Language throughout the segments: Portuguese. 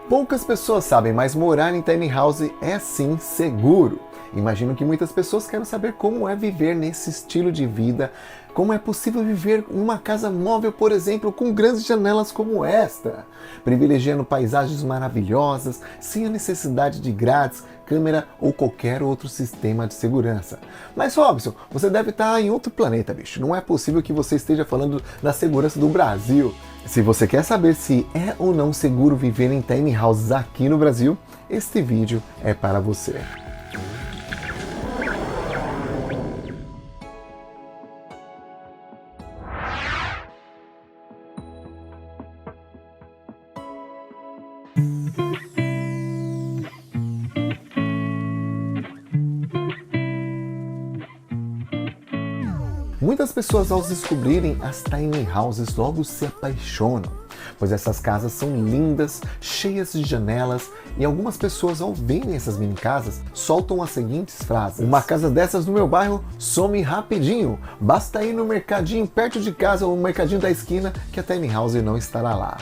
Poucas pessoas sabem, mas morar em tiny house é sim seguro. Imagino que muitas pessoas querem saber como é viver nesse estilo de vida, como é possível viver em uma casa móvel, por exemplo, com grandes janelas como esta, privilegiando paisagens maravilhosas, sem a necessidade de grades, câmera ou qualquer outro sistema de segurança. Mas Robson, você deve estar em outro planeta, bicho. Não é possível que você esteja falando da segurança do Brasil. Se você quer saber se é ou não seguro viver em tiny houses aqui no Brasil, este vídeo é para você. Muitas pessoas, ao descobrirem as tiny houses, logo se apaixonam, pois essas casas são lindas, cheias de janelas, e algumas pessoas, ao verem essas mini casas, soltam as seguintes frases: uma casa dessas no meu bairro some rapidinho, basta ir no mercadinho perto de casa ou no mercadinho da esquina que a tiny house não estará lá.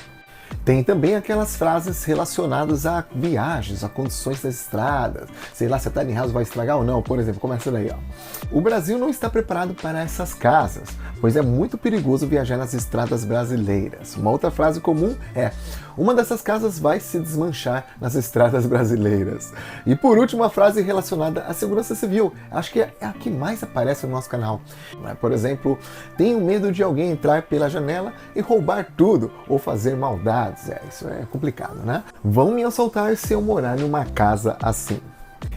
Tem também aquelas frases relacionadas a viagens, a condições das estradas, sei lá se a tiny house vai estragar ou não. Por exemplo, começa daí, ó. O Brasil não está preparado para essas casas, pois é muito perigoso viajar nas estradas brasileiras. Uma outra frase comum é: uma dessas casas vai se desmanchar nas estradas brasileiras. E por último, a frase relacionada à segurança civil. Acho que é a que mais aparece no nosso canal. Por exemplo, tenho medo de alguém entrar pela janela e roubar tudo ou fazer maldades. Isso é complicado, né? Vão me assaltar se eu morar numa casa assim.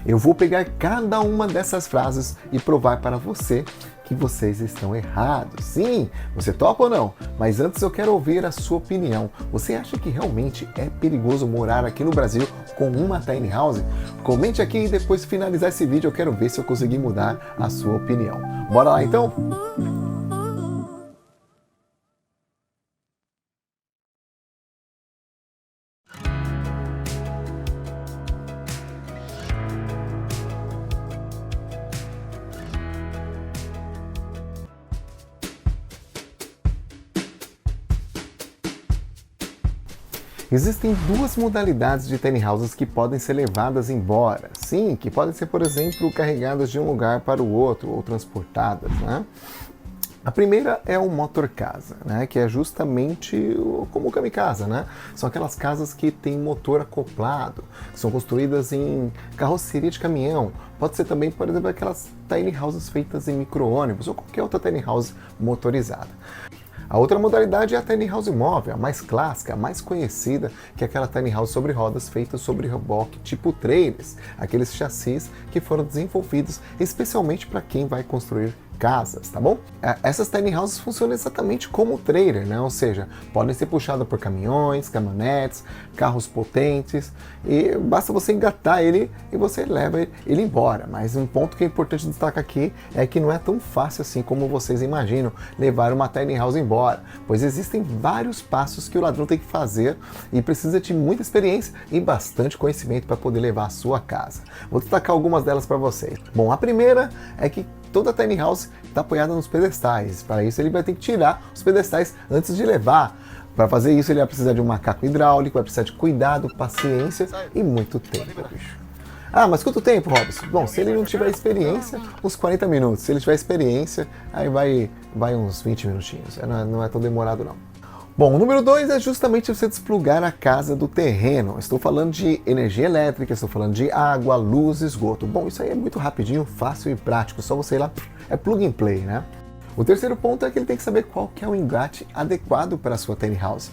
Eu vou pegar cada uma dessas frases e provar para você que vocês estão errados. Sim, você topa ou não? Mas antes eu quero ouvir a sua opinião. Você acha que realmente é perigoso morar aqui no Brasil com uma tiny house? Comente aqui e depois de finalizar esse vídeo eu quero ver se eu consegui mudar a sua opinião. Bora lá então? Existem duas modalidades de tiny houses que podem ser levadas embora. Sim, que podem ser, por exemplo, carregadas de um lugar para o outro ou transportadas, né? A primeira é o motor casa, né? Que é justamente como o kamikaze, né? São aquelas casas que têm motor acoplado, que são construídas em carroceria de caminhão. Pode ser também, por exemplo, aquelas tiny houses feitas em micro-ônibus ou qualquer outra tiny house motorizada. A outra modalidade é a tiny house móvel, a mais clássica, a mais conhecida, que é aquela tiny house sobre rodas feita sobre reboque tipo trailers, aqueles chassis que foram desenvolvidos especialmente para quem vai construir casas, tá bom? Essas tiny houses funcionam exatamente como trailer, né? Ou seja, podem ser puxadas por caminhões, caminhonetes, carros potentes, e basta você engatar ele e você leva ele embora. Mas um ponto que é importante destacar aqui é que não é tão fácil assim como vocês imaginam levar uma tiny house embora, pois existem vários passos que o ladrão tem que fazer e precisa de muita experiência e bastante conhecimento para poder levar a sua casa. Vou destacar algumas delas para vocês. Bom, a primeira é que toda tiny house está apoiada nos pedestais. Para isso ele vai ter que tirar os pedestais antes de levar. Para fazer isso ele vai precisar de um macaco hidráulico, vai precisar de cuidado, paciência e muito tempo, bicho. Ah, mas quanto tempo, Robson? Bom, se ele não tiver experiência, uns 40 minutos. Se ele tiver experiência, aí vai uns 20 minutinhos. Não é tão demorado não. Bom, o número 2 é justamente você desplugar a casa do terreno. Estou falando de energia elétrica, estou falando de água, luz, esgoto. Bom, isso aí é muito rapidinho, fácil e prático. Só você ir lá, é plug and play, né? O terceiro ponto é que ele tem que saber qual que é o engate adequado para a sua tiny house,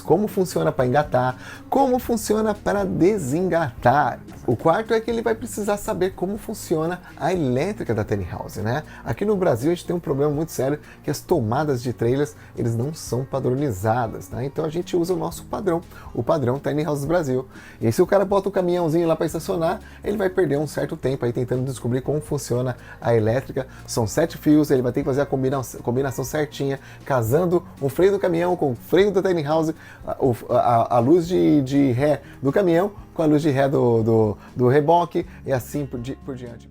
como funciona para engatar, como funciona para desengatar. O quarto é que ele vai precisar saber como funciona a elétrica da tiny house, né? Aqui no Brasil a gente tem um problema muito sério, que as tomadas de trailers, eles não são padronizadas, né? Então a gente usa o nosso padrão, o padrão Tiny House Brasil. E se o cara bota um caminhãozinho lá para estacionar, ele vai perder um certo tempo aí tentando descobrir como funciona a elétrica. São 7 fios, ele vai ter que fazer a combinação certinha, casando o freio do caminhão com o freio da tiny house, a luz de ré do caminhão com a luz de ré do reboque e assim por diante.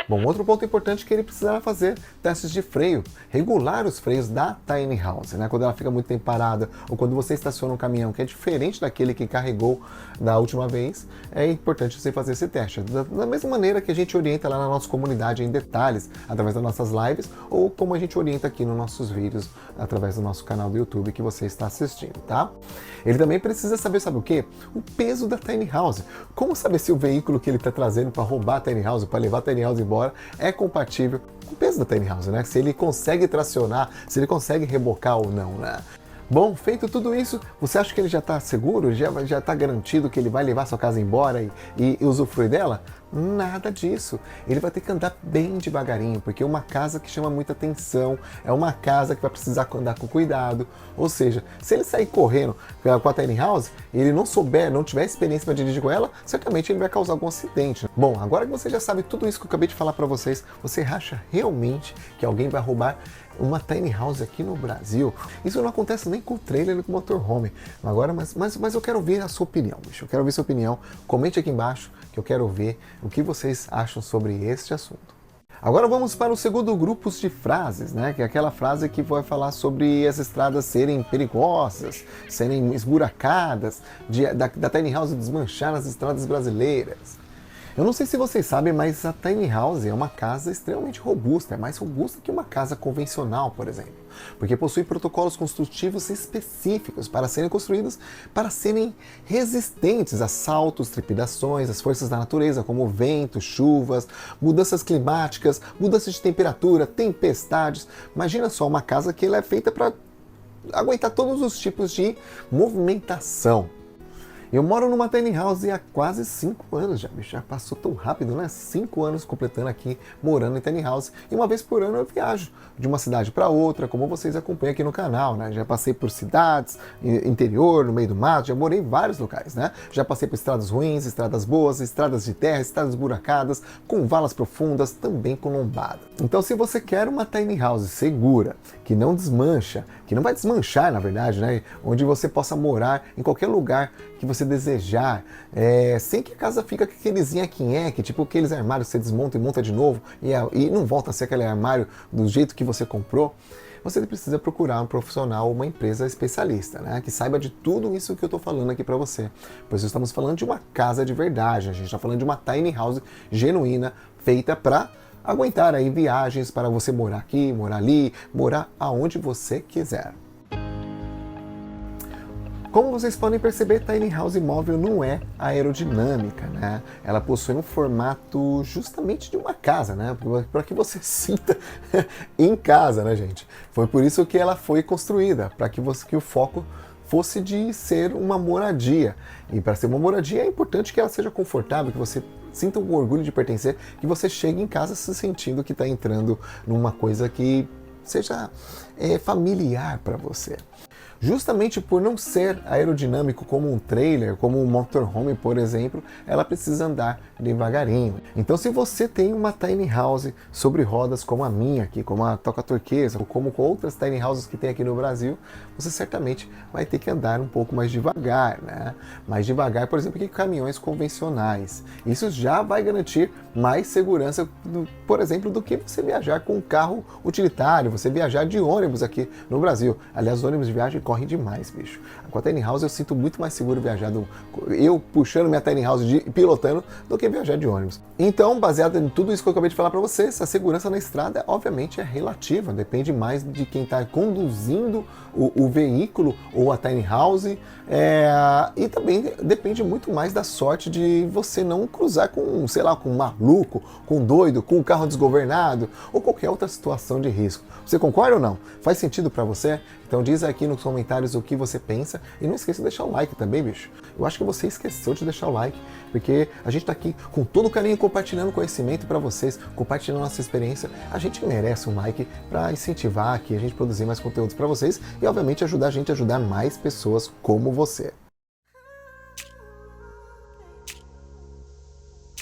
Bom, outro ponto importante é que ele precisará fazer testes de freio, regular os freios da Tiny House, né? Quando ela fica muito tempo parada ou quando você estaciona um caminhão que é diferente daquele que carregou da última vez, é importante você fazer esse teste. Da mesma maneira que a gente orienta lá na nossa comunidade em detalhes, através das nossas lives, ou como a gente orienta aqui nos nossos vídeos, através do nosso canal do YouTube que você está assistindo, tá? Ele também precisa saber, sabe o quê? O peso da Tiny House. Como saber se o veículo que ele está trazendo para roubar a Tiny House, para levar a Tiny House embora, é compatível com o peso da Tiny House, né? Se ele consegue tracionar, se ele consegue rebocar ou não, né? Bom, feito tudo isso, você acha que ele já está seguro? Já está garantido que ele vai levar sua casa embora e usufruir dela? Nada disso. Ele vai ter que andar bem devagarinho, porque é uma casa que chama muita atenção, é uma casa que vai precisar andar com cuidado. Ou seja, se ele sair correndo com a Tiny House e ele não souber, não tiver experiência para dirigir com ela, certamente ele vai causar algum acidente. Bom, agora que você já sabe tudo isso que eu acabei de falar para vocês, você acha realmente que alguém vai roubar uma Tiny House aqui no Brasil? Isso não acontece nem com o trailer nem com o motorhome. Agora, mas eu quero ver a sua opinião, bicho. Eu quero ver sua opinião. Comente aqui embaixo que eu quero ver o que vocês acham sobre este assunto. Agora vamos para o segundo grupo de frases, né? Que é aquela frase que vai falar sobre as estradas serem perigosas, serem esburacadas, da Tiny House desmanchar nas estradas brasileiras. Eu não sei se vocês sabem, mas a Tiny House é uma casa extremamente robusta, é mais robusta que uma casa convencional, por exemplo, porque possui protocolos construtivos específicos para serem construídos, para serem resistentes a saltos, trepidações, as forças da natureza, como vento, chuvas, mudanças climáticas, mudanças de temperatura, tempestades. Imagina só uma casa que ela é feita para aguentar todos os tipos de movimentação. Eu moro numa tiny house há quase 5 anos já, bicho. Já passou tão rápido, né? 5 anos completando aqui, morando em tiny house. E uma vez por ano eu viajo de uma cidade para outra, como vocês acompanham aqui no canal, né? Já passei por cidades, interior, no meio do mato, já morei em vários locais, né? Já passei por estradas ruins, estradas boas, estradas de terra, estradas buracadas, com valas profundas, também com lombada. Então, se você quer uma tiny house segura, que não desmancha, que não vai desmanchar, na verdade, né? Onde você possa morar em qualquer lugar que você desejar, sem que a casa fique com aqueles nheque-nheque, tipo aqueles armários que você desmonta e monta de novo e não volta a ser aquele armário do jeito que você comprou, você precisa procurar um profissional, uma empresa especialista, né, que saiba de tudo isso que eu estou falando aqui para você. Pois estamos falando de uma casa de verdade, a gente está falando de uma tiny house genuína, feita para aguentar aí viagens, para você morar aqui, morar ali, morar aonde você quiser. Como vocês podem perceber, Tiny House móvel não é aerodinâmica, né? Ela possui um formato justamente de uma casa, né? Para que você sinta em casa, né, gente? Foi por isso que ela foi construída, para que o foco fosse de ser uma moradia. E para ser uma moradia é importante que ela seja confortável, que você sinta um orgulho de pertencer, que você chegue em casa se sentindo que está entrando numa coisa que seja familiar para você. Justamente por não ser aerodinâmico como um trailer, como um motorhome, por exemplo, ela precisa andar devagarinho. Então, se você tem uma tiny house sobre rodas como a minha aqui, como a Toca Turquesa, ou como outras tiny houses que tem aqui no Brasil, você certamente vai ter que andar um pouco mais devagar, né? Mais devagar, por exemplo, que caminhões convencionais. Isso já vai garantir mais segurança, por exemplo, do que você viajar com um carro utilitário, você viajar de ônibus aqui no Brasil. Aliás, os ônibus de viagem correm demais, bicho. Com a tiny house eu sinto muito mais seguro viajar, eu puxando minha tiny house pilotando, do que viajar de ônibus. Então, baseado em tudo isso que eu acabei de falar para vocês, a segurança na estrada, obviamente, é relativa, depende mais de quem está conduzindo o veículo ou a tiny house, e também depende muito mais da sorte de você não cruzar com, sei lá, com um maluco, com um doido, com um carro desgovernado ou qualquer outra situação de risco. Você concorda ou não? Faz sentido para você? Então diz aqui nos comentários o que você pensa e não esqueça de deixar o like também, bicho. Eu acho que você esqueceu de deixar o like, porque a gente tá aqui com todo o carinho compartilhando conhecimento para vocês, compartilhando nossa experiência. A gente merece um like para incentivar aqui a gente produzir mais conteúdos para vocês e obviamente ajudar a gente a ajudar mais pessoas como você.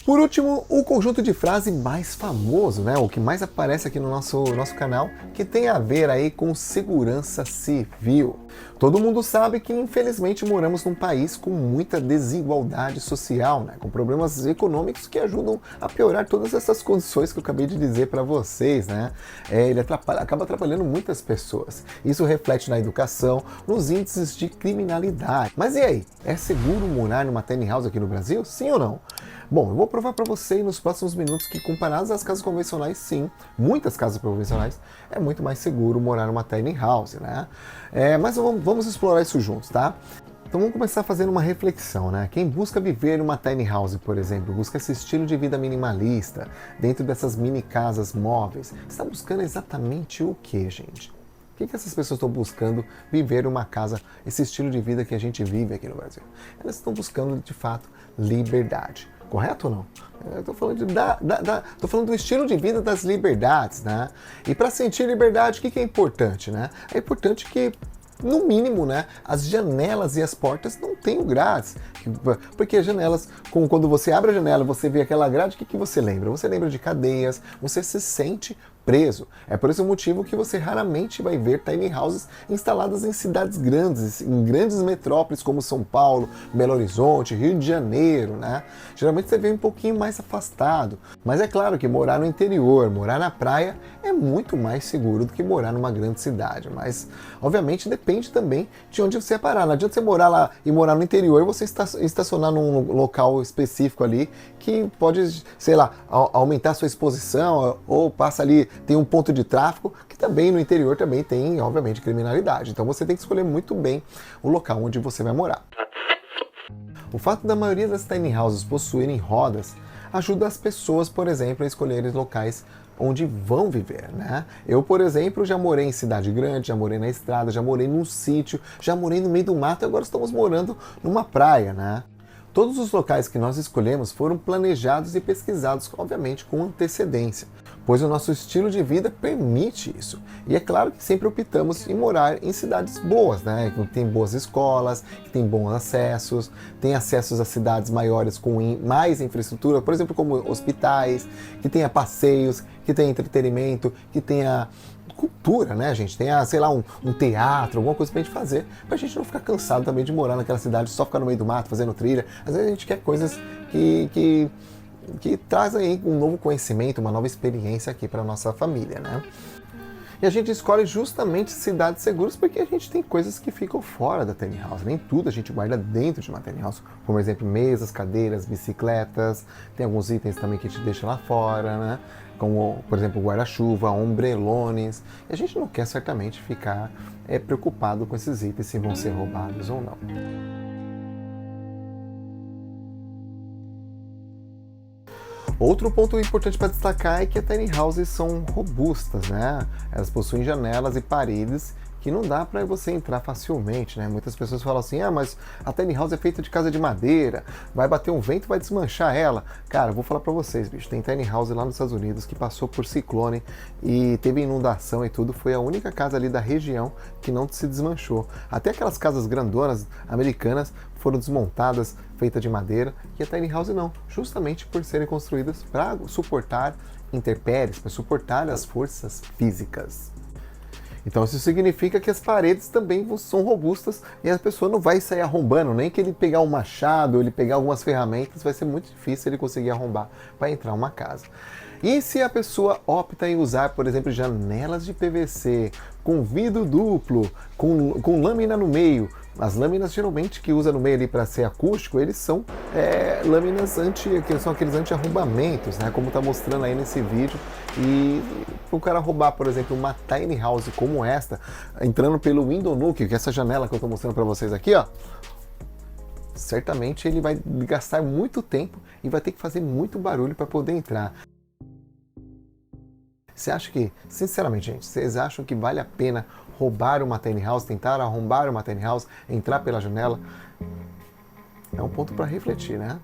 Por último, o conjunto de frase mais famoso, né? O que mais aparece aqui no nosso canal, que tem a ver aí com segurança civil. Todo mundo sabe que, infelizmente, moramos num país com muita desigualdade social, né? Com problemas econômicos que ajudam a piorar todas essas condições que eu acabei de dizer para vocês, né? Ele acaba atrapalhando muitas pessoas. Isso reflete na educação, nos índices de criminalidade. Mas e aí? É seguro morar numa tiny house aqui no Brasil? Sim ou não? Bom, eu vou provar para você nos próximos minutos que, comparadas às casas convencionais, sim, muitas casas convencionais, é muito mais seguro morar numa tiny house, né? Mas vamos explorar isso juntos, tá? Então vamos começar fazendo uma reflexão, né? Quem busca viver numa tiny house, por exemplo, busca esse estilo de vida minimalista, dentro dessas mini casas móveis, está buscando exatamente o que, gente? O que essas pessoas estão buscando viver uma casa, esse estilo de vida que a gente vive aqui no Brasil? Elas estão buscando, de fato, liberdade. Correto ou não? Eu estou falando, tô falando do estilo de vida das liberdades, né? E para sentir liberdade, o que é importante, né? É importante que, no mínimo, né, as janelas e as portas não tenham grades. Porque as janelas, quando você abre a janela e você vê aquela grade, o que você lembra? Você lembra de cadeias, você se sente preso. É por esse motivo que você raramente vai ver tiny houses instaladas em cidades grandes, em grandes metrópoles como São Paulo, Belo Horizonte, Rio de Janeiro, né? Geralmente você vê um pouquinho mais afastado. Mas é claro que morar no interior, morar na praia é muito mais seguro do que morar numa grande cidade. Mas, obviamente, depende também de onde você parar. Não adianta você morar lá e morar no interior e você estacionar num local específico ali que pode, sei lá, aumentar a sua exposição ou passa ali, tem um ponto de tráfego, que também no interior também tem, obviamente, criminalidade. Então você tem que escolher muito bem o local onde você vai morar. O fato da maioria das tiny houses possuírem rodas ajuda as pessoas, por exemplo, a escolherem locais onde vão viver, né? Eu, por exemplo, já morei em cidade grande, já morei na estrada, já morei num sítio, já morei no meio do mato e agora estamos morando numa praia, né? Todos os locais que nós escolhemos foram planejados e pesquisados, obviamente, com antecedência, pois o nosso estilo de vida permite isso. E é claro que sempre optamos em morar em cidades boas, né? Que tem boas escolas, que tem bons acessos, tem acessos a cidades maiores com mais infraestrutura, por exemplo, como hospitais, que tenha passeios, que tenha entretenimento, que tenha cultura, né, gente? Tem, sei lá, um teatro, alguma coisa pra gente fazer, pra gente não ficar cansado também de morar naquela cidade, só ficar no meio do mato, fazendo trilha. Às vezes a gente quer coisas que trazem aí um novo conhecimento, uma nova experiência aqui para nossa família, né? E a gente escolhe justamente cidades seguras porque a gente tem coisas que ficam fora da tiny house. Nem tudo a gente guarda dentro de uma tiny house. Como, por exemplo, mesas, cadeiras, bicicletas. Tem alguns itens também que a gente deixa lá fora, né? Como, por exemplo, guarda-chuva, ombrelones. E a gente não quer certamente ficar preocupado com esses itens se vão ser roubados ou não. Outro ponto importante para destacar é que as tiny houses são robustas, né? Elas possuem janelas e paredes que não dá para você entrar facilmente, né? Muitas pessoas falam assim, mas a tiny house é feita de casa de madeira, vai bater um vento, vai desmanchar ela. Cara, eu vou falar para vocês, bicho, tem tiny house lá nos Estados Unidos que passou por ciclone e teve inundação e tudo, foi a única casa ali da região que não se desmanchou. Até aquelas casas grandonas americanas foram desmontadas, feitas de madeira, e a tiny house não, justamente por serem construídas para suportar intempéries, para suportar as forças físicas. Então isso significa que as paredes também são robustas e a pessoa não vai sair arrombando, nem que ele pegar um machado, ele pegar algumas ferramentas, vai ser muito difícil ele conseguir arrombar para entrar em uma casa. E se a pessoa opta em usar, por exemplo, janelas de PVC, com vidro duplo, com lâmina no meio, as lâminas geralmente que usa no meio ali para ser acústico, eles são lâminas que são aqueles anti-arrombamentos, né? Como está mostrando aí nesse vídeo. E o cara roubar, por exemplo, uma tiny house como esta, entrando pelo window nook, que é essa janela que eu estou mostrando para vocês aqui, ó, certamente ele vai gastar muito tempo e vai ter que fazer muito barulho para poder entrar. Você acha que, sinceramente, gente, vocês acham que vale a pena roubar uma tiny house, tentar arrombar uma tiny house, entrar pela janela? É um ponto para refletir, né?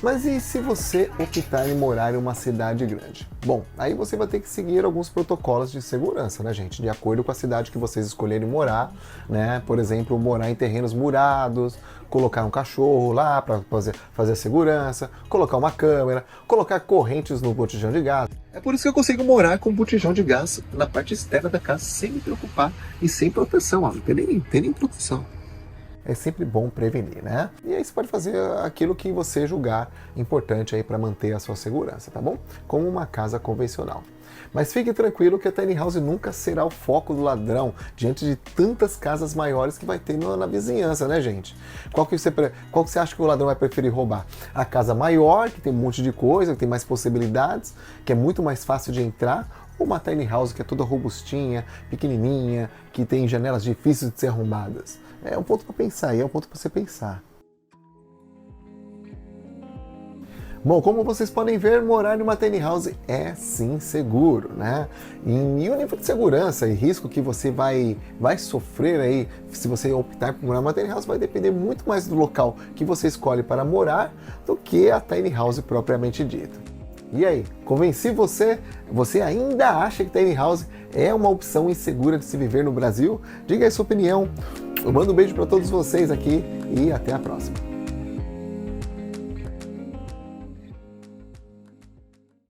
Mas e se você optar em morar em uma cidade grande? Bom, aí você vai ter que seguir alguns protocolos de segurança, né, gente? De acordo com a cidade que vocês escolherem morar, né? Por exemplo, morar em terrenos murados, colocar um cachorro lá para fazer a segurança, colocar uma câmera, colocar correntes no botijão de gás. É por isso que eu consigo morar com um botijão de gás na parte externa da casa sem me preocupar e sem proteção, ó, não tem nem proteção. É sempre bom prevenir, né? E aí você pode fazer aquilo que você julgar importante aí para manter a sua segurança, tá bom? Como uma casa convencional. Mas fique tranquilo que a tiny house nunca será o foco do ladrão diante de tantas casas maiores que vai ter na vizinhança, né, gente? Qual que você acha que o ladrão vai preferir roubar? A casa maior, que tem um monte de coisa, que tem mais possibilidades, que é muito mais fácil de entrar, ou uma tiny house que é toda robustinha, pequenininha, que tem janelas difíceis de ser arrombadas? É um ponto para pensar, é um ponto para você pensar. Bom, como vocês podem ver, morar em uma tiny house é sim seguro, né? E o nível de segurança e risco que você vai sofrer aí, se você optar por morar em uma tiny house, vai depender muito mais do local que você escolhe para morar do que a tiny house propriamente dita. E aí, convenci você? Você ainda acha que tiny house é uma opção insegura de se viver no Brasil? Diga aí sua opinião. Eu mando um beijo para todos vocês aqui e até a próxima.